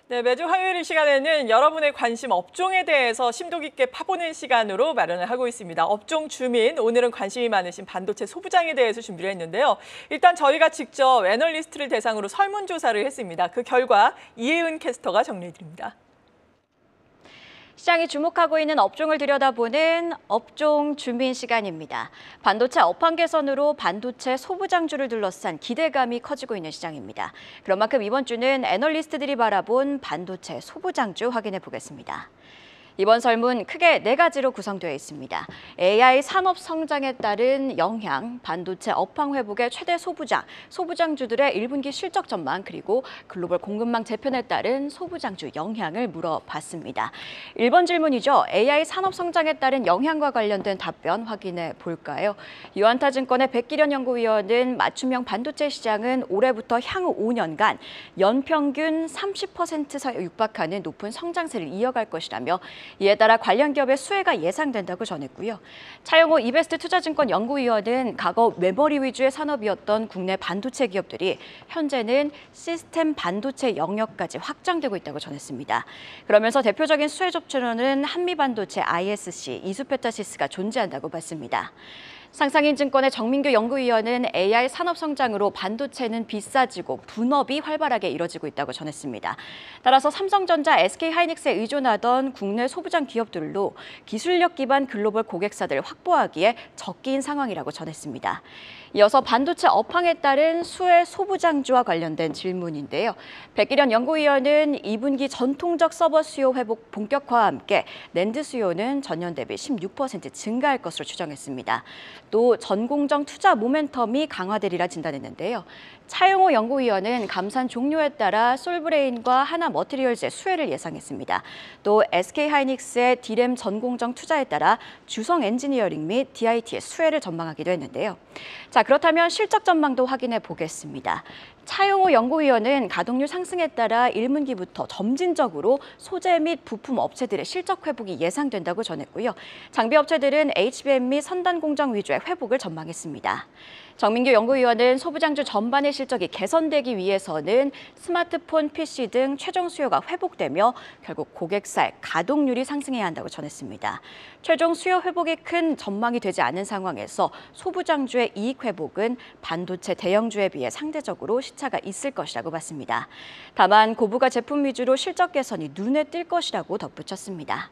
네, 매주 화요일 이 시간에는 여러분의 관심 업종에 대해서 심도 깊게 파보는 시간으로 마련을 하고 있습니다. 업종 주민, 오늘은 관심이 많으신 반도체 소부장에 대해서 준비를 했는데요. 일단 저희가 직접 애널리스트를 대상으로 설문조사를 했습니다. 그 결과 이혜은 캐스터가 정리해드립니다. 시장이 주목하고 있는 업종을 들여다보는 업종 주민 시간입니다. 반도체 업황 개선으로 반도체 소부장주를 둘러싼 기대감이 커지고 있는 시장입니다. 그런 만큼 이번 주는 애널리스트들이 바라본 반도체 소부장주 확인해 보겠습니다. 이번 설문 크게 4가지로 구성되어 있습니다. AI 산업 성장에 따른 영향, 반도체 업황 회복의 최대 소부장, 소부장주들의 1분기 실적 전망, 그리고 글로벌 공급망 재편에 따른 소부장주 영향을 물어봤습니다. 1번 질문이죠. AI 산업 성장에 따른 영향과 관련된 답변 확인해 볼까요? 유안타증권의 백기련 연구위원은 맞춤형 반도체 시장은 올해부터 향후 5년간 연평균 30%에 육박하는 높은 성장세를 이어갈 것이라며 이에 따라 관련 기업의 수혜가 예상된다고 전했고요. 차영호 이베스트 투자증권 연구위원은 과거 메모리 위주의 산업이었던 국내 반도체 기업들이 현재는 시스템 반도체 영역까지 확장되고 있다고 전했습니다. 그러면서 대표적인 수혜 접촉로는 한미반도체 ISC, 이수페타시스가 존재한다고 봤습니다. 상상인증권의 정민규 연구위원은 AI 산업 성장으로 반도체는 비싸지고 분업이 활발하게 이뤄지고 있다고 전했습니다. 따라서 삼성전자, SK하이닉스에 의존하던 국내 소부장 기업들로 기술력 기반 글로벌 고객사들을 확보하기에 적기인 상황이라고 전했습니다. 이어서 반도체 업황에 따른 수혜 소부장주와 관련된 질문인데요. 백기련 연구위원은 2분기 전통적 서버 수요 회복 본격화와 함께 낸드 수요는 전년 대비 16% 증가할 것으로 추정했습니다. 또 전공정 투자 모멘텀이 강화되리라 진단했는데요. 차영호 연구위원은 감산 종료에 따라 솔브레인과 하나머티리얼즈의 수혜를 예상했습니다. 또 SK하이닉스의 D램 전공정 투자에 따라 주성 엔지니어링 및 DIT의 수혜를 전망하기도 했는데요. 자, 그렇다면 실적 전망도 확인해 보겠습니다. 차영호 연구위원은 가동률 상승에 따라 1분기부터 점진적으로 소재 및 부품 업체들의 실적 회복이 예상된다고 전했고요. 장비 업체들은 HBM 및 선단 공정 위주의 회복을 전망했습니다. 정민규 연구위원은 소부장주 전반의 실적이 개선되기 위해서는 스마트폰, PC 등 최종 수요가 회복되며 결국 고객사의 가동률이 상승해야 한다고 전했습니다. 최종 수요 회복이 큰 전망이 되지 않은 상황에서 소부장주의 이익 회복은 반도체 대형주에 비해 상대적으로 시차가 있을 것이라고 봤습니다. 다만 고부가 제품 위주로 실적 개선이 눈에 띌 것이라고 덧붙였습니다.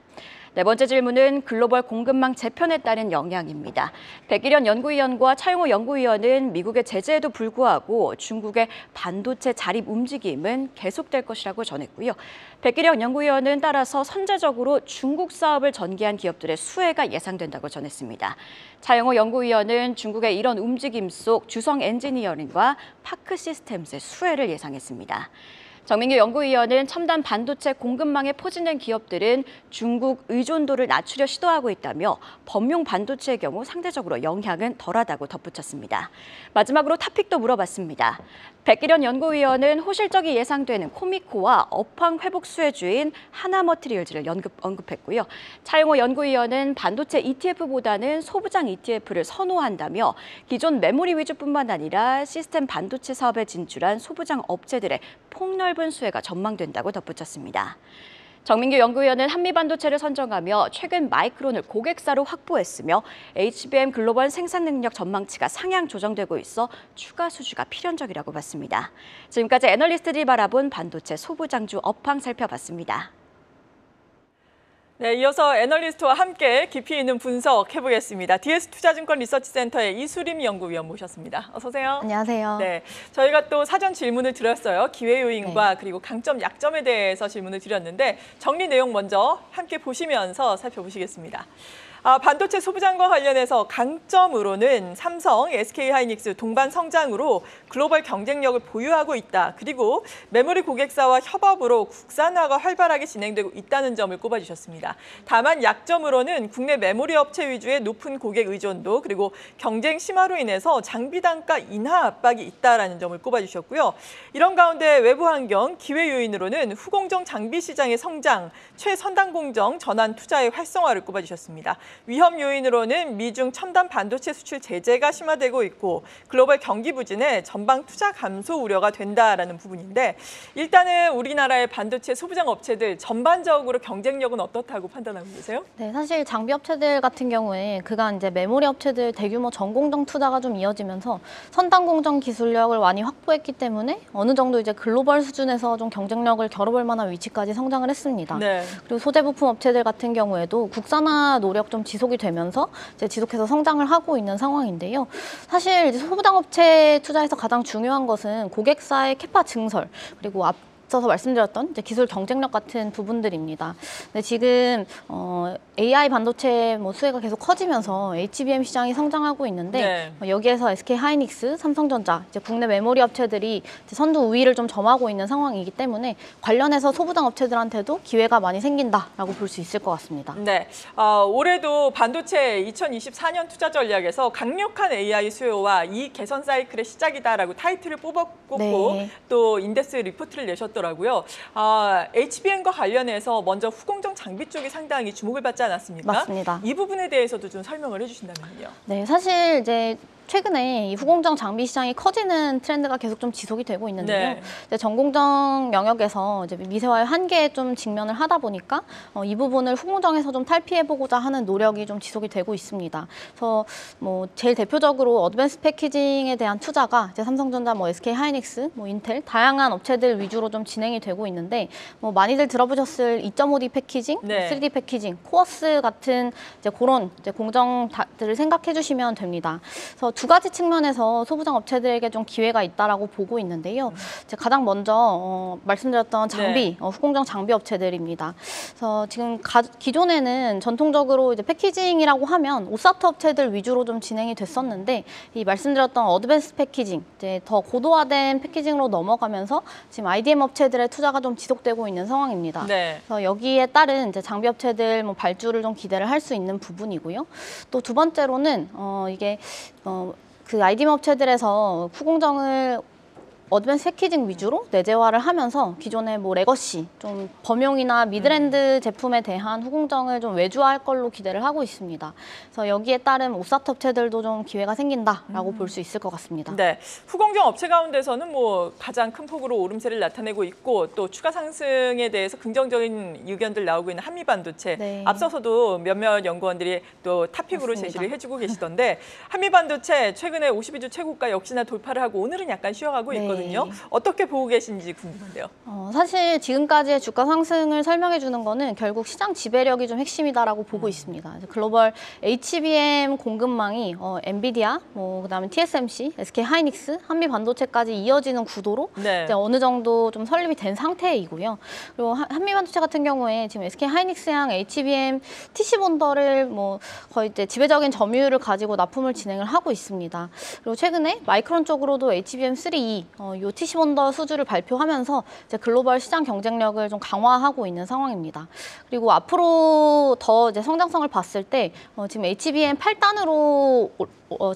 네 번째 질문은 글로벌 공급망 재편에 따른 영향입니다. 백기련 연구위원과 차영호 연구위원은 미국의 제재에도 불구하고 중국의 반도체 자립 움직임은 계속될 것이라고 전했고요. 백기련 연구위원은 따라서 선제적으로 중국 사업을 전개한 기업들의 수혜가 예상된다고 전했습니다. 차영호 연구위원은 중국의 이런 움직임 속 주성 엔지니어링과 파크 시스템스의 수혜를 예상했습니다. 정민규 연구위원은 첨단 반도체 공급망에 포진된 기업들은 중국 의존도를 낮추려 시도하고 있다며 범용 반도체의 경우 상대적으로 영향은 덜하다고 덧붙였습니다. 마지막으로 탑픽도 물어봤습니다. 백기련 연구위원은 호실적이 예상되는 코미코와 업황 회복 수혜주인 하나머티리얼즈를 언급했고요. 차영호 연구위원은 반도체 ETF보다는 소부장 ETF를 선호한다며 기존 메모리 위주뿐만 아니라 시스템 반도체 사업에 진출한 소부장 업체들의 폭넓은 수혜가 전망된다고 덧붙였습니다. 정민규 연구위원은 한미반도체를 선정하며 최근 마이크론을 고객사로 확보했으며 HBM 글로벌 생산 능력 전망치가 상향 조정되고 있어 추가 수주가 필연적이라고 봤습니다. 지금까지 애널리스트들이 바라본 반도체 소부장주 업황 살펴봤습니다. 네, 이어서 애널리스트와 함께 깊이 있는 분석 해보겠습니다. DS투자증권 리서치센터의 이수림 연구위원 모셨습니다. 어서 오세요. 안녕하세요. 네, 저희가 또 사전 질문을 드렸어요. 기회 요인과 그리고 강점, 약점에 대해서 질문을 드렸는데 정리 내용 먼저 함께 보시면서 살펴보시겠습니다. 반도체 소부장과 관련해서 강점으로는 삼성, SK하이닉스 동반 성장으로 글로벌 경쟁력을 보유하고 있다. 그리고 메모리 고객사와 협업으로 국산화가 활발하게 진행되고 있다는 점을 꼽아주셨습니다. 다만 약점으로는 국내 메모리 업체 위주의 높은 고객 의존도 그리고 경쟁 심화로 인해서 장비 단가 인하 압박이 있다는 점을 꼽아주셨고요. 이런 가운데 외부 환경, 기회 요인으로는 후공정 장비 시장의 성장, 최선단 공정 전환 투자의 활성화를 꼽아주셨습니다. 위험 요인으로는 미중 첨단 반도체 수출 제재가 심화되고 있고 글로벌 경기 부진에 전방 투자 감소 우려가 된다라는 부분인데 일단은 우리나라의 반도체 소부장 업체들 전반적으로 경쟁력은 어떻다고 판단하고 계세요? 네, 사실 장비 업체들 같은 경우에 그간 이제 메모리 업체들 대규모 전공정 투자가 좀 이어지면서 선단 공정 기술력을 많이 확보했기 때문에 어느 정도 이제 글로벌 수준에서 좀 경쟁력을 겨뤄볼 만한 위치까지 성장을 했습니다. 네. 그리고 소재 부품 업체들 같은 경우에도 국산화 노력 좀 지속이 되면서 이제 지속해서 성장을 하고 있는 상황인데요. 사실 이제 소부장 업체 투자에서 가장 중요한 것은 고객사의 캐파 증설 그리고 앞서서 말씀드렸던 이제 기술 경쟁력 같은 부분들입니다. 근데 지금 AI 반도체 수혜가 계속 커지면서 HBM 시장이 성장하고 있는데 여기에서 SK 하이닉스, 삼성전자, 이제 국내 메모리 업체들이 이제 선두 우위를 좀 점하고 있는 상황이기 때문에 관련해서 소부장 업체들한테도 기회가 많이 생긴다라고 볼 수 있을 것 같습니다. 네, 올해도 반도체 2024년 투자 전략에서 강력한 AI 수요와 이익 개선 사이클의 시작이다라고 타이틀을 뽑고 네. 또 인덱스 리포트를 내셨더라고요. HBM과 관련해서 먼저 후공정 장비 쪽이 상당히 주목을 받지 않았습니까? 맞습니다. 이 부분에 대해서도 좀 설명을 해주신다면요. 네, 사실 이제 최근에 이 후공정 장비 시장이 커지는 트렌드가 계속 좀 지속이 되고 있는데요. 네. 이제 전공정 영역에서 이제 미세화의 한계에 좀 직면을 하다 보니까 이 부분을 후공정에서 좀 탈피해보고자 하는 노력이 좀 지속이 되고 있습니다. 그래서 제일 대표적으로 어드밴스 패키징에 대한 투자가 이제 삼성전자, SK 하이닉스, 인텔 다양한 업체들 위주로 좀 진행이 되고 있는데 많이들 들어보셨을 2.5D 패키징, 네. 3D 패키징, 코어스 같은 이제 그런 이제 공정들을 생각해 주시면 됩니다. 그래서 두 가지 측면에서 소부장 업체들에게 좀 기회가 있다라고 보고 있는데요. 이제 가장 먼저 말씀드렸던 장비, 후공정 장비 업체들입니다. 그래서 지금 기존에는 전통적으로 이제 패키징이라고 하면 오사트 업체들 위주로 좀 진행이 됐었는데 이 말씀드렸던 어드밴스 패키징, 이제 더 고도화된 패키징으로 넘어가면서 지금 IDM 업체들의 투자가 좀 지속되고 있는 상황입니다. 네. 그래서 여기에 따른 이제 장비 업체들 발주를 좀 기대를 할 수 있는 부분이고요. 또 두 번째로는 이게 그 IDM 업체들에서 후공정을 어드밴스 패키징 위주로 내재화를 하면서 기존의 레거시, 좀 범용이나 미드랜드 제품에 대한 후공정을 좀 외주화할 걸로 기대를 하고 있습니다. 그래서 여기에 따른 오사트 업체들도 좀 기회가 생긴다라고 볼 수 있을 것 같습니다. 네, 후공정 업체 가운데서는 가장 큰 폭으로 오름세를 나타내고 있고 또 추가 상승에 대해서 긍정적인 의견들 나오고 있는 한미반도체. 네. 앞서서도 몇몇 연구원들이 또 탑픽으로 맞습니다. 제시를 해주고 계시던데 한미반도체 최근에 52주 최고가 역시나 돌파를 하고 오늘은 약간 쉬어가고 있거든요. 어떻게 보고 계신지 궁금한데요. 사실 지금까지의 주가 상승을 설명해 주는 거는 결국 시장 지배력이 좀 핵심이다라고 보고 있습니다. 글로벌 HBM 공급망이 엔비디아, 그다음에 TSMC, SK 하이닉스, 한미 반도체까지 이어지는 구도로 네. 이제 어느 정도 좀 설립이 된 상태이고요. 그리고 한미 반도체 같은 경우에 지금 SK 하이닉스랑 HBM TC 본더를 거의 이제 지배적인 점유율을 가지고 납품을 진행을 하고 있습니다. 그리고 최근에 마이크론 쪽으로도 HBM3E 요 TC 본더 수주를 발표하면서 이제 글로벌 시장 경쟁력을 좀 강화하고 있는 상황입니다. 그리고 앞으로 더 이제 성장성을 봤을 때 지금 HBM 8단으로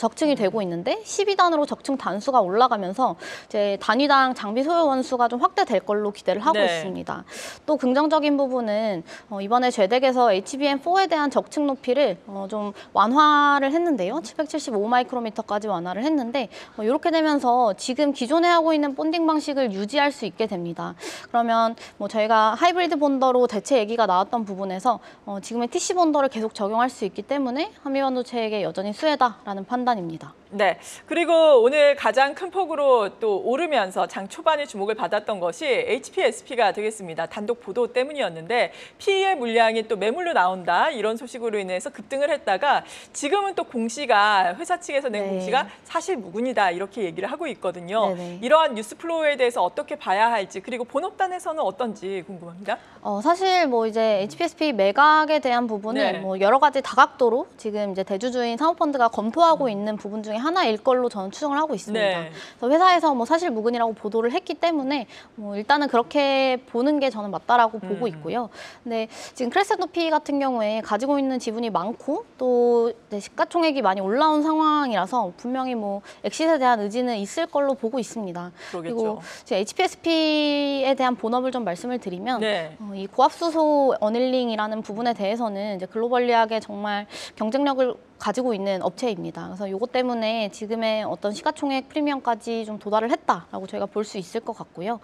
적층이 되고 있는데 12단으로 적층 단수가 올라가면서 이제 단위당 장비 소요 원수가 좀 확대될 걸로 기대를 하고 있습니다. 또 긍정적인 부분은 이번에 제덱에서 HBM4에 대한 적층 높이를 좀 완화를 했는데요. 775 마이크로미터까지 완화를 했는데 이렇게 되면서 지금 기존에 하고 있는 본딩 방식을 유지할 수 있게 됩니다. 그러면 저희가 하이브리드 본더로 대체 얘기가 나왔던 부분에서 지금의 TC 본더를 계속 적용할 수 있기 때문에 한미반도체에게 여전히 수혜다라는 판단입니다. 네, 그리고 오늘 가장 큰 폭으로 또 오르면서 장 초반에 주목을 받았던 것이 HPSP가 되겠습니다. 단독 보도 때문이었는데 PE의 물량이 또 매물로 나온다 이런 소식으로 인해서 급등을 했다가 지금은 또 공시가 회사 측에서 낸 공시가 사실 무근이다 이렇게 얘기를 하고 있거든요. 이러한 뉴스 플로우에 대해서 어떻게 봐야 할지 그리고 본업단에서는 어떤지 궁금합니다. 사실 이제 HPSP 매각에 대한 부분은 여러 가지 다각도로 지금 이제 대주주인 사모펀드가 검토하고 있는 부분 중에 중에 하나일 걸로 저는 추정을 하고 있습니다. 네. 그래서 회사에서 뭐 사실 무근이라고 보도를 했기 때문에 뭐 일단은 그렇게 보는 게 저는 맞다라고 보고 있고요. 근데 지금 크레센도피 같은 경우에 가지고 있는 지분이 많고 또 시가총액이 많이 올라온 상황이라서 분명히 뭐 엑시트에 대한 의지는 있을 걸로 보고 있습니다. 그러겠죠. 그리고 지금 HPSP에 대한 본업을 좀 말씀을 드리면 네. 이 고압수소 어닐링이라는 부분에 대해서는 이제 글로벌리하게 정말 경쟁력을 가지고 있는 업체입니다. 그래서 이것 때문에 지금의 어떤 시가총액 프리미엄까지 좀 도달을 했다라고 저희가 볼 수 있을 것 같고요.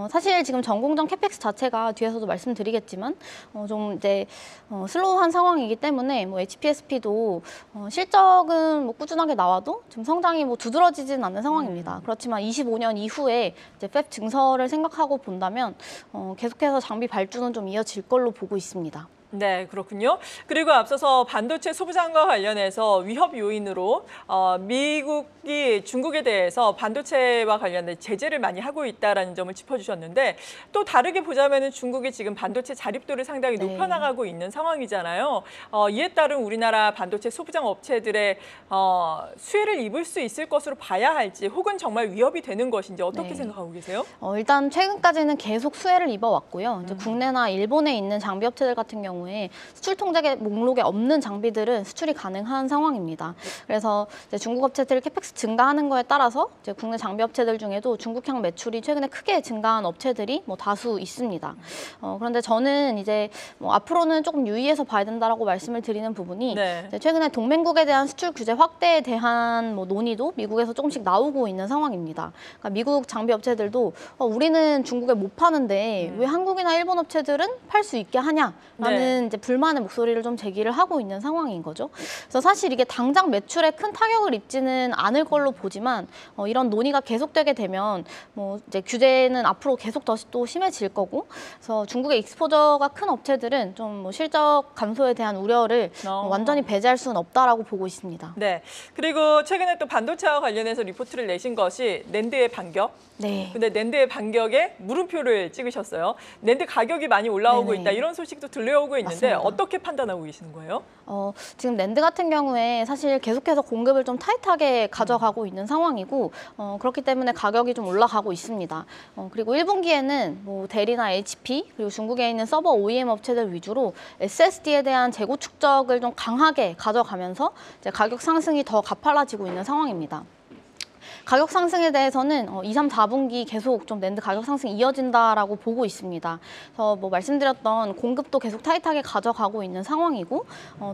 사실 지금 전공정 캐펙스 자체가 뒤에서도 말씀드리겠지만 좀 이제 슬로우한 상황이기 때문에 뭐 HPSP도 실적은 뭐 꾸준하게 나와도 지금 성장이 뭐 두드러지진 않는 상황입니다. 그렇지만 25년 이후에 이제 팹 증설을 생각하고 본다면 계속해서 장비 발주는 좀 이어질 걸로 보고 있습니다. 네, 그렇군요. 그리고 앞서서 반도체 소부장과 관련해서 위협 요인으로 미국이 중국에 대해서 반도체와 관련된 제재를 많이 하고 있다는 점을 짚어주셨는데 또 다르게 보자면 중국이 지금 반도체 자립도를 상당히 네. 높여나가고 있는 상황이잖아요. 이에 따른 우리나라 반도체 소부장 업체들의 수혜를 입을 수 있을 것으로 봐야 할지 혹은 정말 위협이 되는 것인지 어떻게 네. 생각하고 계세요? 일단 최근까지는 계속 수혜를 입어왔고요. 이제 국내나 일본에 있는 장비 업체들 같은 경우에 수출 통제 목록에 없는 장비들은 수출이 가능한 상황입니다. 그래서 이제 중국 업체들 캐펙스 증가하는 거에 따라서 이제 국내 장비 업체들 중에도 중국향 매출이 최근에 크게 증가한 업체들이 뭐 다수 있습니다. 그런데 저는 이제 뭐 앞으로는 조금 유의해서 봐야 된다라고 말씀을 드리는 부분이 네. 이제 최근에 동맹국에 대한 수출 규제 확대에 대한 뭐 논의도 미국에서 조금씩 나오고 있는 상황입니다. 그러니까 미국 장비 업체들도 우리는 중국에 못 파는데 왜 한국이나 일본 업체들은 팔 수 있게 하냐라는 네. 이제 불만의 목소리를 좀 제기를 하고 있는 상황인 거죠. 그래서 사실 이게 당장 매출에 큰 타격을 입지는 않을 걸로 보지만 이런 논의가 계속되게 되면 뭐 이제 규제는 앞으로 계속 더 또 심해질 거고, 그래서 중국의 익스포저가 큰 업체들은 좀 뭐 실적 감소에 대한 우려를 완전히 배제할 수는 없다라고 보고 있습니다. 네. 그리고 최근에 또 반도체와 관련해서 리포트를 내신 것이 낸드의 반격. 네. 근데 낸드의 반격에 물음표를 찍으셨어요. 낸드 가격이 많이 올라오고 네네. 있다. 이런 소식도 들려오고 있는데 맞습니다. 어떻게 판단하고 계시는 거예요? 지금 낸드 같은 경우에 사실 계속해서 공급을 좀 타이트하게 가져가고 있는 상황이고 그렇기 때문에 가격이 좀 올라가고 있습니다. 그리고 1분기에는 뭐 델이나 HP 그리고 중국에 있는 서버 OEM 업체들 위주로 SSD에 대한 재고 축적을 좀 강하게 가져가면서 이제 가격 상승이 더 가팔라지고 있는 상황입니다. 가격 상승에 대해서는 2, 3, 4분기 계속 좀 낸드 가격 상승이 이어진다라고 보고 있습니다. 그래서 뭐 말씀드렸던 공급도 계속 타이트하게 가져가고 있는 상황이고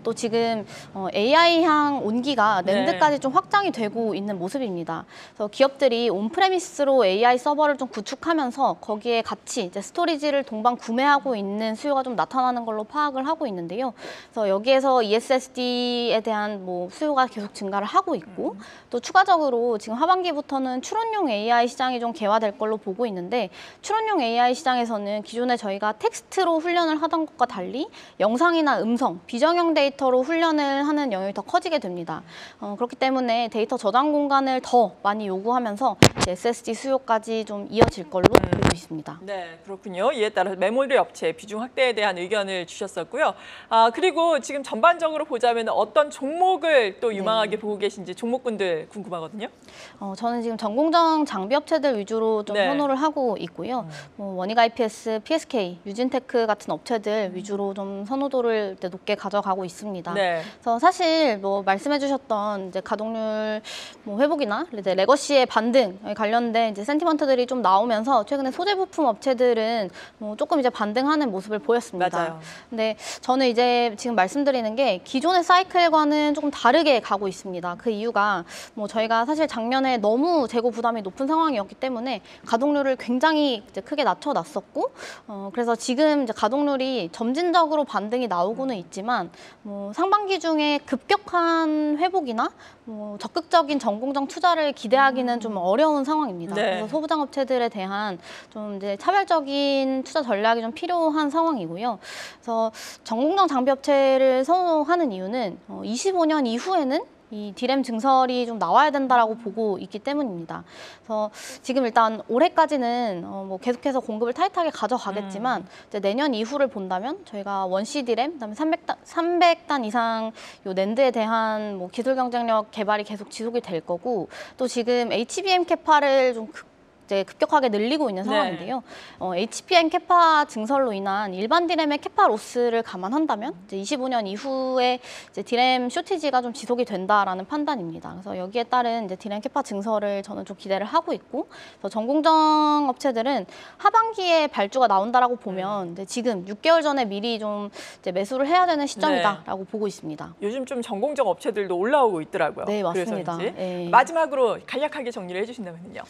또 지금 AI향 온기가 낸드까지 좀 확장이 되고 있는 모습입니다. 그래서 기업들이 온프레미스로 AI 서버를 좀 구축하면서 거기에 같이 이제 스토리지를 동반 구매하고 있는 수요가 좀 나타나는 걸로 파악을 하고 있는데요. 그래서 여기에서 ESSD에 대한 뭐 수요가 계속 증가를 하고 있고 또 추가적으로 지금 하반기부터는 추론용 AI 시장이 좀 개화될 걸로 보고 있는데 추론용 AI 시장에서는 기존에 저희가 텍스트로 훈련을 하던 것과 달리 영상이나 음성, 비정형 데이터로 훈련을 하는 영역이 더 커지게 됩니다. 그렇기 때문에 데이터 저장 공간을 더 많이 요구하면서 SSD 수요까지 좀 이어질 걸로 보고 있습니다. 네, 그렇군요. 이에 따라서 메모리 업체 비중 확대에 대한 의견을 주셨었고요. 그리고 지금 전반적으로 보자면 어떤 종목을 또 유망하게 보고 계신지 종목군들 궁금하거든요. 저는 지금 전공정 장비 업체들 위주로 좀 네. 선호를 하고 있고요. 뭐 원익 IPS, PSK, 유진테크 같은 업체들 위주로 좀 선호도를 높게 가져가고 있습니다. 네. 그래서 사실 뭐 말씀해주셨던 이제 가동률 뭐 회복이나 이제 레거시의 반등에 관련된 이제 센티먼트들이 좀 나오면서 최근에 소재 부품 업체들은 뭐 조금 이제 반등하는 모습을 보였습니다. 맞아요. 근데 저는 이제 지금 말씀드리는 게 기존의 사이클과는 조금 다르게 가고 있습니다. 그 이유가 뭐 저희가 사실 작년에 너무 재고 부담이 높은 상황이었기 때문에 가동률을 굉장히 이제 크게 낮춰놨었고 그래서 지금 이제 가동률이 점진적으로 반등이 나오고는 있지만 뭐 상반기 중에 급격한 회복이나 뭐 적극적인 전공정 투자를 기대하기는 좀 어려운 상황입니다. 네. 그래서 소부장 업체들에 대한 좀 이제 차별적인 투자 전략이 좀 필요한 상황이고요. 그래서 전공정 장비 업체를 선호하는 이유는 25년 이후에는 이 디램 증설이 좀 나와야 된다라고 보고 있기 때문입니다. 그래서 지금 일단 올해까지는 뭐 계속해서 공급을 타이트하게 가져가겠지만 이제 내년 이후를 본다면 저희가 원C 디램, 그다음에 300단 이상 요 낸드에 대한 뭐 기술 경쟁력 개발이 계속 지속이 될 거고, 또 지금 HBM 캐파를 좀 이제 급격하게 늘리고 있는 상황인데요. HBM 캐파 증설로 인한 일반 디램의 캐파 로스를 감안한다면 이제 25년 이후에 이제 디램 쇼티지가 좀 지속이 된다라는 판단입니다. 그래서 여기에 따른 이제 디램 캐파 증설을 저는 좀 기대를 하고 있고, 그래서 전공정 업체들은 하반기에 발주가 나온다라고 보면 이제 지금 6개월 전에 미리 좀 이제 매수를 해야 되는 시점이다라고 보고 있습니다. 요즘 좀 전공정 업체들도 올라오고 있더라고요. 네, 맞습니다. 그래서인지. 네. 마지막으로 간략하게 정리를 해주신다면요.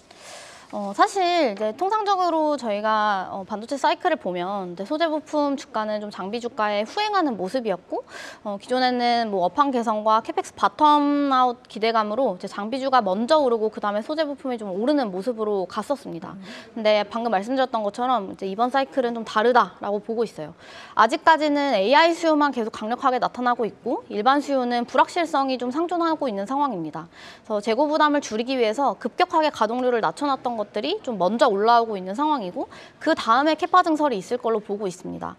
사실 이제 통상적으로 저희가 반도체 사이클을 보면 이제 소재 부품 주가는 좀 장비 주가에 후행하는 모습이었고, 기존에는 뭐 업황 개선과 캐펙스 바텀 아웃 기대감으로 이제 장비주가 먼저 오르고 그 다음에 소재 부품이 좀 오르는 모습으로 갔었습니다. 근데 방금 말씀드렸던 것처럼 이제 이번 사이클은 좀 다르다라고 보고 있어요. 아직까지는 AI 수요만 계속 강력하게 나타나고 있고, 일반 수요는 불확실성이 좀 상존하고 있는 상황입니다. 그래서 재고 부담을 줄이기 위해서 급격하게 가동률을 낮춰놨던 것들이 좀 먼저 올라오고 있는 상황이고, 그 다음에 캐파 증설이 있을 걸로 보고 있습니다.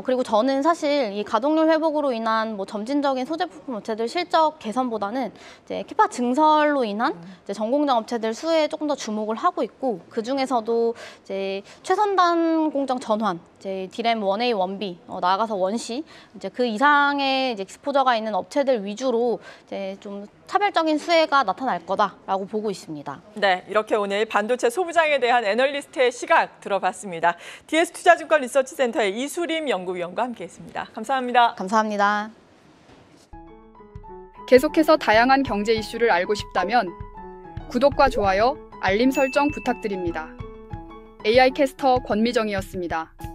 그리고 저는 사실 이 가동률 회복으로 인한 뭐 점진적인 소재 부품 업체들 실적 개선보다는 이제 캐파 증설로 인한 이제 전공정 업체들 수혜에 조금 더 주목을 하고 있고, 그 중에서도 이제 최선단 공정 전환, 이제 디램 1A, 1B, 나아가서 원C, 이제 그 이상의 이제 익스포저가 있는 업체들 위주로 이제 좀 차별적인 수혜가 나타날 거다라고 보고 있습니다. 네, 이렇게 오늘 반도체 소부장에 대한 애널리스트의 시각 들어봤습니다. DS투자증권 리서치센터의 이수림 연구위원과 함께했습니다. 감사합니다. 감사합니다. 계속해서 다양한 경제 이슈를 알고 싶다면 구독과 좋아요, 알림 설정 부탁드립니다. AI 캐스터 권미정이었습니다.